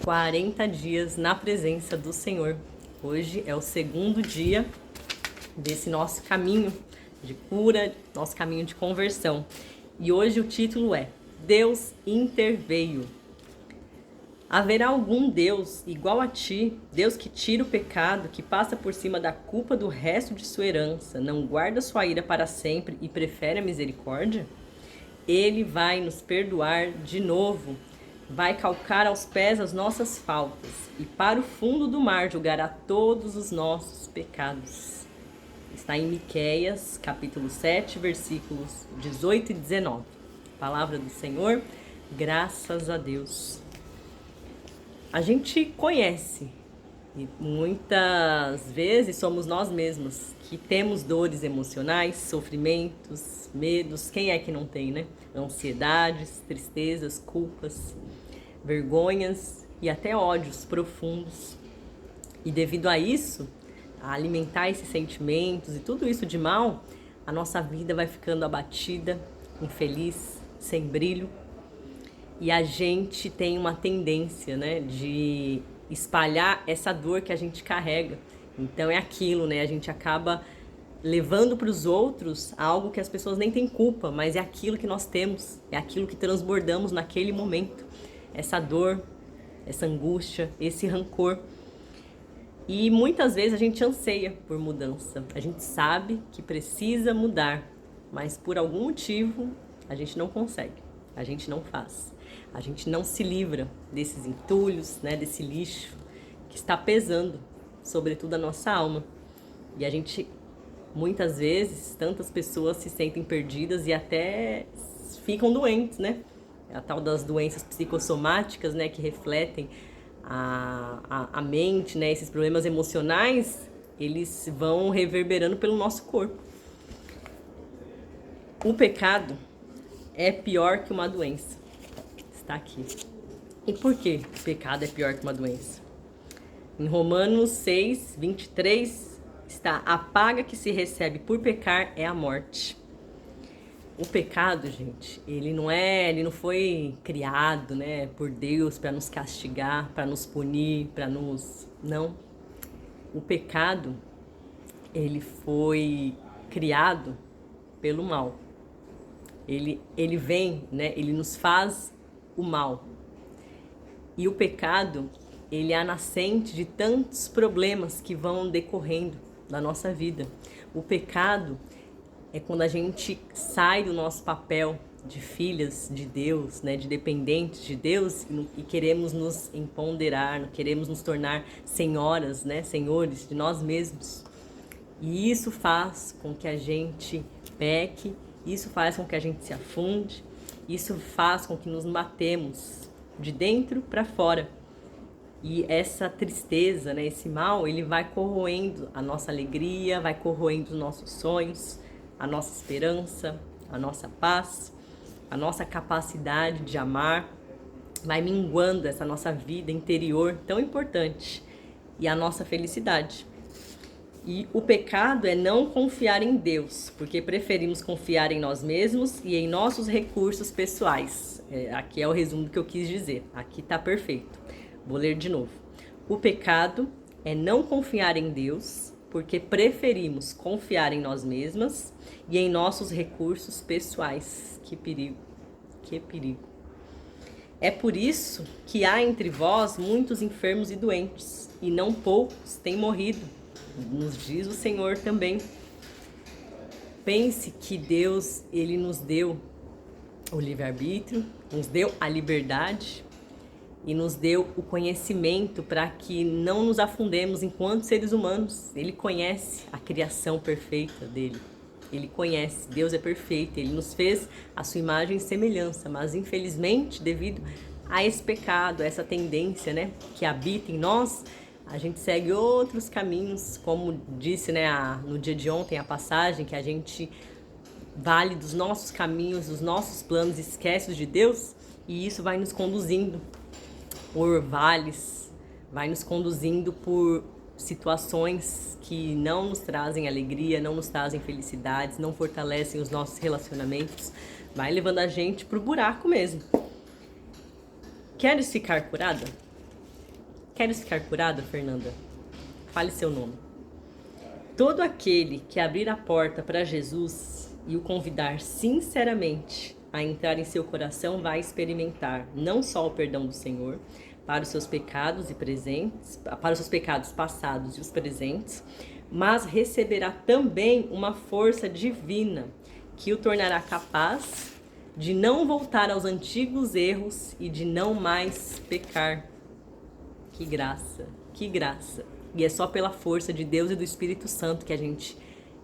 40 dias na presença do Senhor. Hoje é o segundo dia desse nosso caminho de cura, nosso caminho de conversão. E hoje o título é Deus interveio. Haverá algum Deus igual a ti, Deus que tira o pecado, que passa por cima da culpa do resto de sua herança, não guarda sua ira para sempre e prefere a misericórdia? Ele vai nos perdoar de novo, vai calcar aos pés as nossas faltas e para o fundo do mar julgará todos os nossos pecados. Está em Miqueias, capítulo 7, versículos 18 e 19. Palavra do Senhor, graças a Deus. A gente conhece, e muitas vezes somos nós mesmos que temos dores emocionais, sofrimentos, medos. Quem é que não tem, né? Ansiedades, tristezas, culpas, vergonhas e até ódios profundos. E devido a isso, a alimentar esses sentimentos e tudo isso de mal, a nossa vida vai ficando abatida, infeliz, sem brilho. E a gente tem uma tendência, né, de espalhar essa dor que a gente carrega. Então é aquilo, né? A gente acaba levando para os outros algo que as pessoas nem têm culpa, mas é aquilo que nós temos, é aquilo que transbordamos naquele momento. Essa dor, essa angústia, esse rancor. E muitas vezes a gente anseia por mudança. A gente sabe que precisa mudar, mas por algum motivo a gente não consegue, a gente não faz. A gente não se livra desses entulhos, né, desse lixo que está pesando, sobretudo a nossa alma. E a gente, muitas vezes, tantas pessoas se sentem perdidas e até ficam doentes, né? A tal das doenças psicossomáticas, né, que refletem a mente, né? Esses problemas emocionais, eles vão reverberando pelo nosso corpo. O pecado é pior que uma doença. Está aqui. E por que o pecado é pior que uma doença? Em Romanos 6, 23, está: a paga que se recebe por pecar é a morte. O pecado, gente, ele não foi criado, né, por Deus para nos castigar, para nos punir, não. O pecado, ele foi criado pelo mal. Ele vem, né, ele nos faz o mal. E o pecado, ele é a nascente de tantos problemas que vão decorrendo da nossa vida. O pecado é quando a gente sai do nosso papel de filhas de Deus, né, de dependentes de Deus, e queremos nos empoderar, queremos nos tornar senhoras, né, senhores de nós mesmos. E isso faz com que a gente peque, isso faz com que a gente se afunde, isso faz com que nos matemos de dentro para fora. E essa tristeza, né, esse mal, ele vai corroendo a nossa alegria, vai corroendo os nossos sonhos, a nossa esperança, a nossa paz, a nossa capacidade de amar, vai minguando essa nossa vida interior tão importante e a nossa felicidade. E o pecado é não confiar em Deus, porque preferimos confiar em nós mesmos e em nossos recursos pessoais. Aqui é o resumo do que eu quis dizer. Aqui está perfeito. Vou ler de novo. O pecado é não confiar em Deus, porque preferimos confiar em nós mesmas e em nossos recursos pessoais. Que perigo, que perigo. É por isso que há entre vós muitos enfermos e doentes, e não poucos têm morrido. Nos diz o Senhor também. Pense que Deus, ele nos deu o livre-arbítrio, nos deu a liberdade e nos deu o conhecimento para que não nos afundemos enquanto seres humanos. Ele conhece a criação perfeita dele. Ele conhece, Deus é perfeito, ele nos fez a sua imagem e semelhança, mas infelizmente, devido a esse pecado, a essa tendência, né, que habita em nós, a gente segue outros caminhos, como disse, né, no dia de ontem, a passagem, que a gente vale dos nossos caminhos, dos nossos planos, esquece os de Deus, e isso vai nos conduzindo por vales, vai nos conduzindo por situações que não nos trazem alegria, não nos trazem felicidades, não fortalecem os nossos relacionamentos, vai levando a gente pro buraco mesmo. Queres ficar curada? Queres ficar curada, Fernanda? Fale seu nome. Todo aquele que abrir a porta para Jesus e o convidar sinceramente a entrar em seu coração vai experimentar não só o perdão do Senhor para os seus pecados e presentes, para os seus pecados passados e os presentes, mas receberá também uma força divina que o tornará capaz de não voltar aos antigos erros e de não mais pecar. Que graça, que graça. E é só pela força de Deus e do Espírito Santo que a gente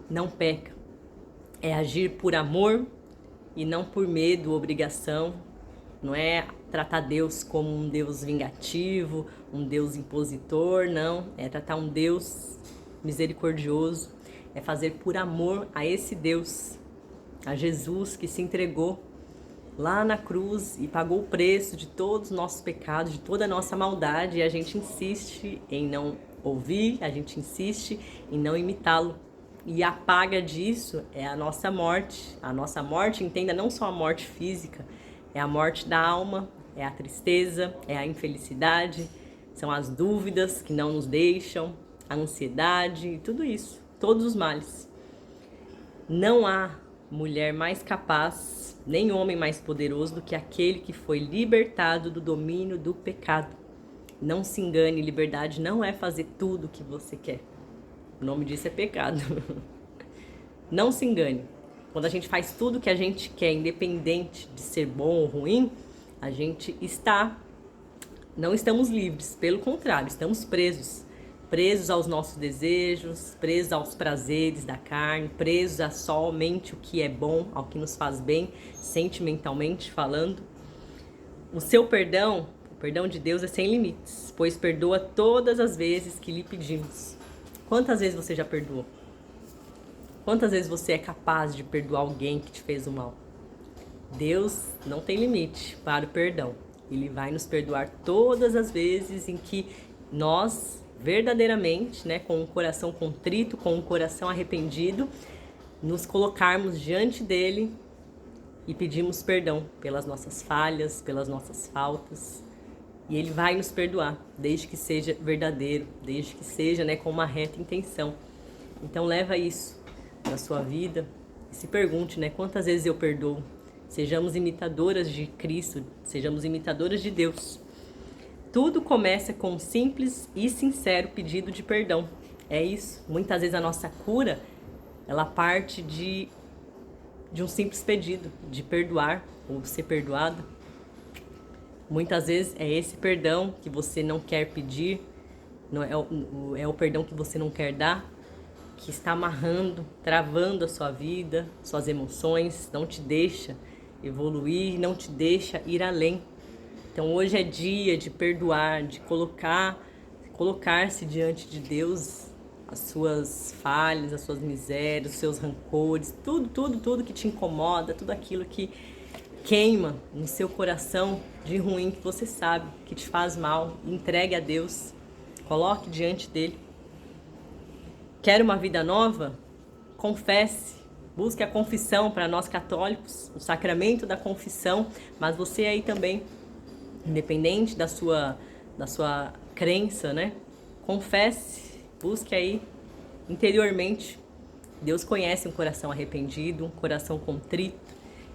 não peca. É agir por amor e não por medo, obrigação. Não é tratar Deus como um Deus vingativo, um Deus impositor, não. É tratar um Deus misericordioso. É fazer por amor a esse Deus, a Jesus que se entregou lá na cruz e pagou o preço de todos os nossos pecados, de toda a nossa maldade, e a gente insiste em não ouvir, a gente insiste em não imitá-lo. E a paga disso é a nossa morte. A nossa morte, entenda, não só a morte física, é a morte da alma, é a tristeza, é a infelicidade, são as dúvidas que não nos deixam, a ansiedade e tudo isso, todos os males. Não há mulher mais capaz, nem homem mais poderoso do que aquele que foi libertado do domínio do pecado. Não se engane, liberdade não é fazer tudo o que você quer. O nome disso é pecado. Não se engane. Quando a gente faz tudo o que a gente quer, independente de ser bom ou ruim, a gente não estamos livres. Pelo contrário, estamos presos. Presos aos nossos desejos, presos aos prazeres da carne, presos a somente o que é bom, ao que nos faz bem, sentimentalmente falando. O seu perdão, o perdão de Deus é sem limites, pois perdoa todas as vezes que lhe pedimos. Quantas vezes você já perdoou? Quantas vezes você é capaz de perdoar alguém que te fez o mal? Deus não tem limite para o perdão. Ele vai nos perdoar todas as vezes em que nós verdadeiramente, com um coração contrito, com um coração arrependido, nos colocarmos diante dele e pedimos perdão pelas nossas falhas, pelas nossas faltas. E ele vai nos perdoar, desde que seja verdadeiro, desde que seja com uma reta intenção. Então leva isso na sua vida e se pergunte, quantas vezes eu perdoo? Sejamos imitadoras de Cristo, sejamos imitadoras de Deus. Tudo começa com um simples e sincero pedido de perdão. É isso. Muitas vezes a nossa cura, ela parte de um simples pedido, de perdoar ou ser perdoado. Muitas vezes é esse perdão que você não quer pedir, é o perdão que você não quer dar, que está amarrando, travando a sua vida, suas emoções, não te deixa evoluir, não te deixa ir além. Então hoje é dia de perdoar, de colocar-se diante de Deus as suas falhas, as suas misérias, os seus rancores, tudo que te incomoda, tudo aquilo que queima no seu coração de ruim que você sabe, que te faz mal. Entregue a Deus, coloque diante dele. Quer uma vida nova? Confesse. Busque a confissão para nós católicos, o sacramento da confissão, mas você aí também, independente da sua crença, confesse, busque aí interiormente. Deus conhece um coração arrependido, um coração contrito,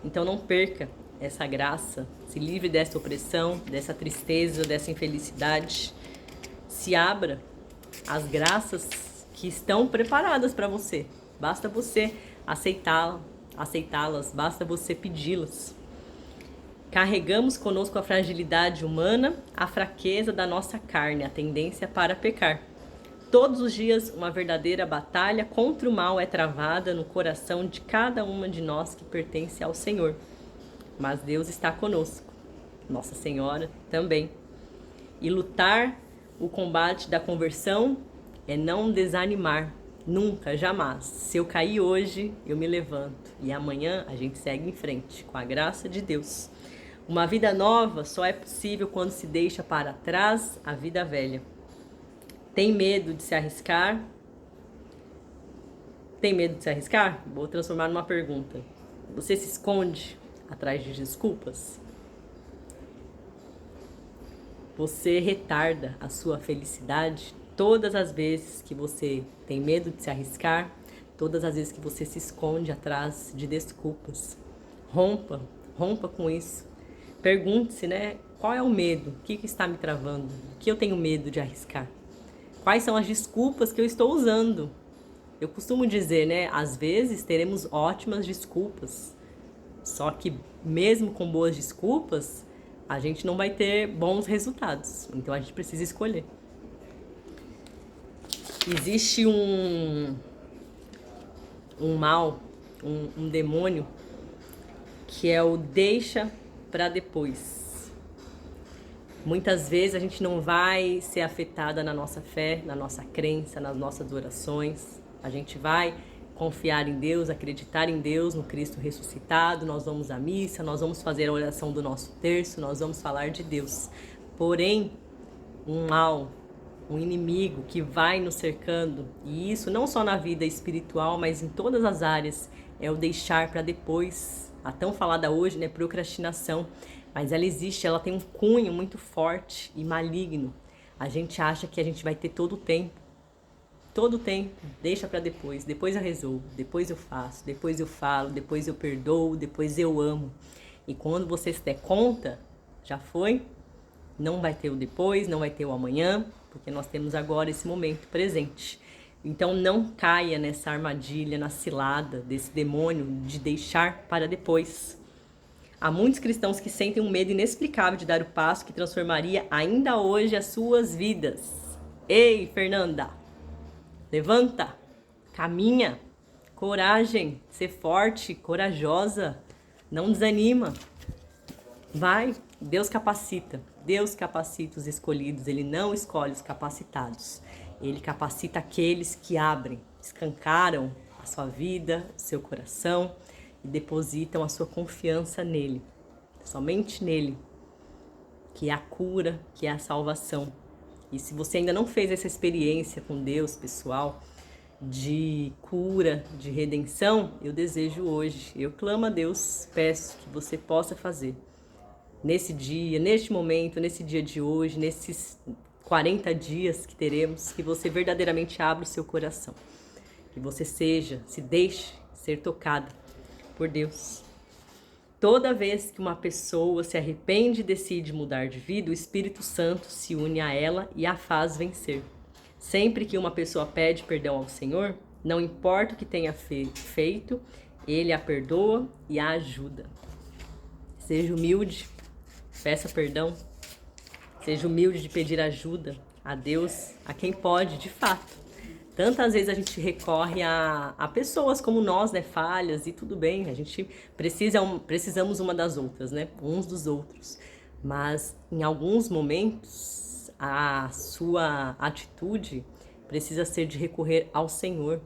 então não perca essa graça, se livre dessa opressão, dessa tristeza, dessa infelicidade. Se abra às graças que estão preparadas para você, basta você aceitá-las, basta você pedi-las. Carregamos conosco a fragilidade humana, a fraqueza da nossa carne, a tendência para pecar. Todos os dias, uma verdadeira batalha contra o mal é travada no coração de cada uma de nós que pertence ao Senhor. Mas Deus está conosco, Nossa Senhora também. E lutar o combate da conversão é não desanimar, nunca, jamais. Se eu cair hoje, eu me levanto. E amanhã a gente segue em frente, com a graça de Deus. Uma vida nova só é possível quando se deixa para trás a vida velha. Tem medo de se arriscar? Tem medo de se arriscar? Vou transformar numa pergunta. Você se esconde atrás de desculpas? Você retarda a sua felicidade todas as vezes que você tem medo de se arriscar, todas as vezes que você se esconde atrás de desculpas. Rompa com isso. Pergunte-se, né? Qual é o medo? O que está me travando? O que eu tenho medo de arriscar? Quais são as desculpas que eu estou usando? Eu costumo dizer, né? Às vezes teremos ótimas desculpas. Só que mesmo com boas desculpas, a gente não vai ter bons resultados. Então a gente precisa escolher. Existe um mal, um demônio, que é o deixa para depois. Muitas vezes a gente não vai ser afetada na nossa fé, na nossa crença, nas nossas orações. A gente vai confiar em Deus, acreditar em Deus, no Cristo ressuscitado. Nós vamos à missa, nós vamos fazer a oração do nosso terço, nós vamos falar de Deus. Porém, um mal, um inimigo que vai nos cercando, e isso não só na vida espiritual, mas em todas as áreas, é o deixar para depois. A tão falada hoje, né, procrastinação, mas ela existe, ela tem um cunho muito forte e maligno. A gente acha que a gente vai ter todo o tempo, deixa para depois eu resolvo, depois eu faço, depois eu falo, depois eu perdoo, depois eu amo. E quando você se der conta, já foi, não vai ter o depois, não vai ter o amanhã, porque nós temos agora esse momento presente. Então não caia nessa armadilha, na cilada desse demônio de deixar para depois. Há muitos cristãos que sentem um medo inexplicável de dar o passo que transformaria ainda hoje as suas vidas. Ei, Fernanda! Levanta! Caminha! Coragem! Ser forte, corajosa! Não desanima! Vai! Deus capacita os escolhidos, Ele não escolhe os capacitados. Ele capacita aqueles que abrem, escancaram a sua vida, o seu coração e depositam a sua confiança nele, somente nele, que é a cura, que é a salvação. E se você ainda não fez essa experiência com Deus, pessoal, de cura, de redenção, eu desejo hoje, eu clamo a Deus, peço que você possa fazer. Nesse dia, neste momento, nesse dia de hoje, nesses 40 dias que teremos, que você verdadeiramente abra o seu coração. Que você se deixe ser tocada por Deus. Toda vez que uma pessoa se arrepende e decide mudar de vida, o Espírito Santo se une a ela e a faz vencer. Sempre que uma pessoa pede perdão ao Senhor, não importa o que tenha feito, Ele a perdoa e a ajuda. Seja humilde. Peça perdão, seja humilde de pedir ajuda a Deus, a quem pode, de fato. Tantas vezes a gente recorre a pessoas como nós, né, falhas, e tudo bem, a gente precisamos uma das outras, né, uns dos outros. Mas em alguns momentos a sua atitude precisa ser de recorrer ao Senhor.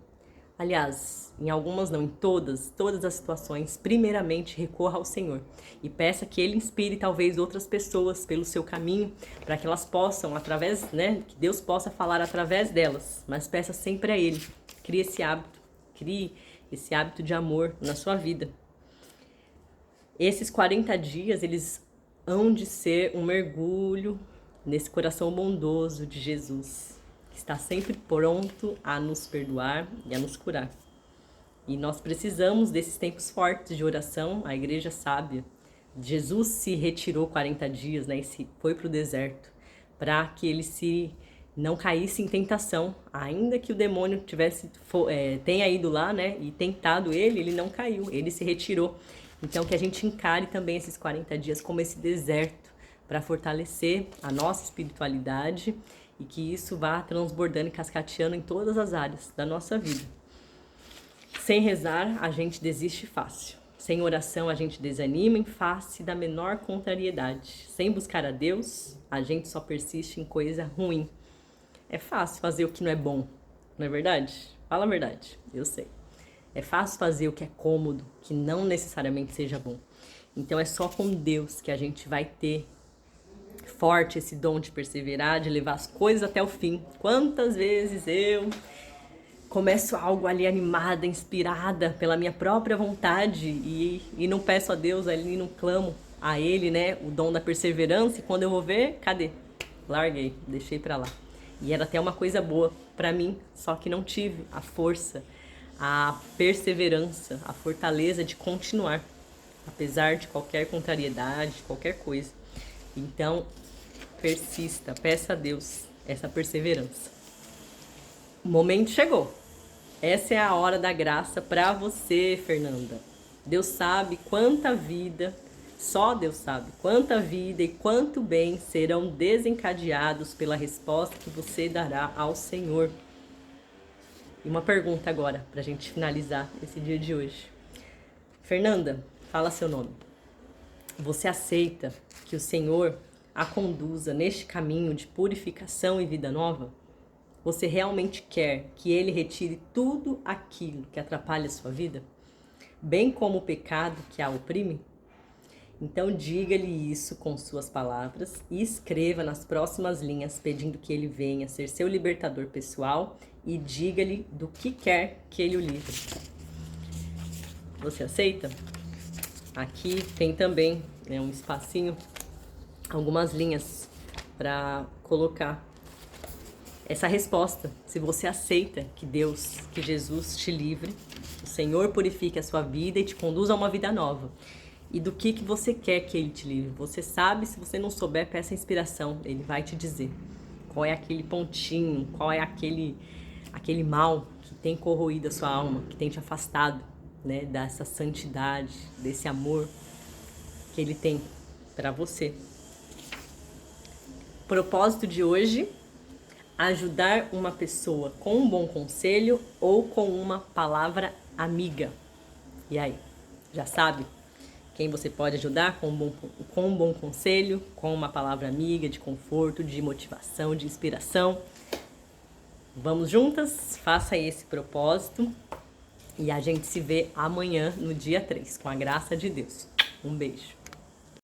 Aliás, em algumas não, em todas as situações, primeiramente recorra ao Senhor e peça que Ele inspire talvez outras pessoas pelo seu caminho, para que elas possam, através, né, que Deus possa falar através delas, mas peça sempre a Ele. Crie esse hábito de amor na sua vida. Esses 40 dias, eles hão de ser um mergulho nesse coração bondoso de Jesus, está sempre pronto a nos perdoar e a nos curar. E nós precisamos desses tempos fortes de oração. A igreja sábia, Jesus se retirou 40 dias, né, e foi para o deserto, para que ele não caísse em tentação. Ainda que o demônio tenha ido lá, né, e tentado ele não caiu, ele se retirou. Então que a gente encare também esses 40 dias como esse deserto, para fortalecer a nossa espiritualidade e que isso vá transbordando e cascateando em todas as áreas da nossa vida. Sem rezar, a gente desiste fácil. Sem oração, a gente desanima em face da menor contrariedade. Sem buscar a Deus, a gente só persiste em coisa ruim. É fácil fazer o que não é bom, não é verdade? Fala a verdade, eu sei. É fácil fazer o que é cômodo, que não necessariamente seja bom. Então é só com Deus que a gente vai ter forte esse dom de perseverar, de levar as coisas até o fim. Quantas vezes eu começo algo ali animada, inspirada pela minha própria vontade e não peço a Deus ali, não clamo a Ele, né, o dom da perseverança, e quando eu vou ver, cadê? larguei, deixei pra lá. E era até uma coisa boa pra mim, só que não tive a força, a perseverança, a fortaleza de continuar, apesar de qualquer contrariedade, qualquer coisa. Então, persista, peça a Deus essa perseverança. O momento chegou. Essa é a hora da graça para você, Fernanda. Deus sabe quanta vida, só Deus sabe quanta vida e quanto bem serão desencadeados pela resposta que você dará ao Senhor. E uma pergunta agora, para a gente finalizar esse dia de hoje. Fernanda, fala seu nome. Você aceita que o Senhor a conduza neste caminho de purificação e vida nova? Você realmente quer que Ele retire tudo aquilo que atrapalha a sua vida? Bem como o pecado que a oprime? Então diga-lhe isso com suas palavras e escreva nas próximas linhas pedindo que Ele venha ser seu libertador pessoal e diga-lhe do que quer que Ele o livre. Você aceita? Aqui tem também um espacinho, algumas linhas para colocar essa resposta. Se você aceita que Deus, que Jesus te livre, o Senhor purifique a sua vida e te conduza a uma vida nova. E do que você quer que Ele te livre? Você sabe, se você não souber, peça inspiração. Ele vai te dizer qual é aquele pontinho, qual é aquele mal que tem corroído a sua alma, que tem te afastado, né, dessa santidade, desse amor que Ele tem para você. Propósito de hoje: ajudar uma pessoa com um bom conselho ou com uma palavra amiga. E aí, já sabe quem você pode ajudar com um bom conselho, com uma palavra amiga de conforto, de motivação, de inspiração? Vamos juntas? Faça esse propósito e a gente se vê amanhã no dia 3, com a graça de Deus. Um beijo.